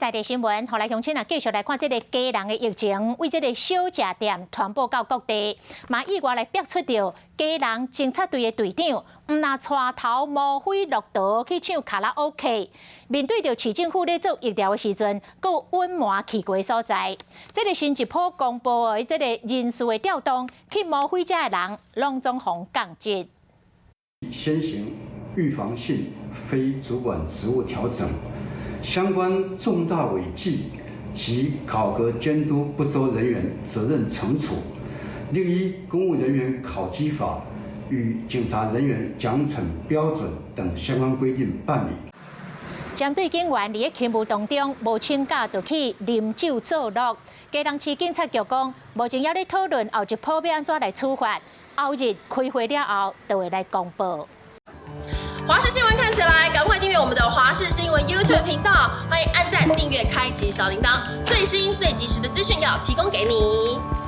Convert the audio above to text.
在地新闻，后来乡亲啊，继续来看这个家人的疫情，为这个小食店传播到各地，嘛意外来逼出着家人侦察队的队长，唔拿带头冒灰落道去唱卡拉 OK。面对着市政府咧做疫调的时阵，佮隐瞒去过所在，这个新一波公布的这个人事的调动，去冒灰遮的人，拢总互降职。先行预防性非主管职务调整。 相关重大违纪及考核监督不周人员责任惩处，另依《公务人员考绩法》与警察人员奖惩标准等相关规定办理。针对警员伫勤务当中无请假，就去啉酒作乐，嘉南市警察局讲，目前还咧讨论后一步要安怎来处罚，后日开会了后就会来公布。 华视新闻看起来，赶快订阅我们的华视新闻 YouTube 频道，欢迎按赞、订阅、开启小铃铛，最新最及时的资讯要提供给你。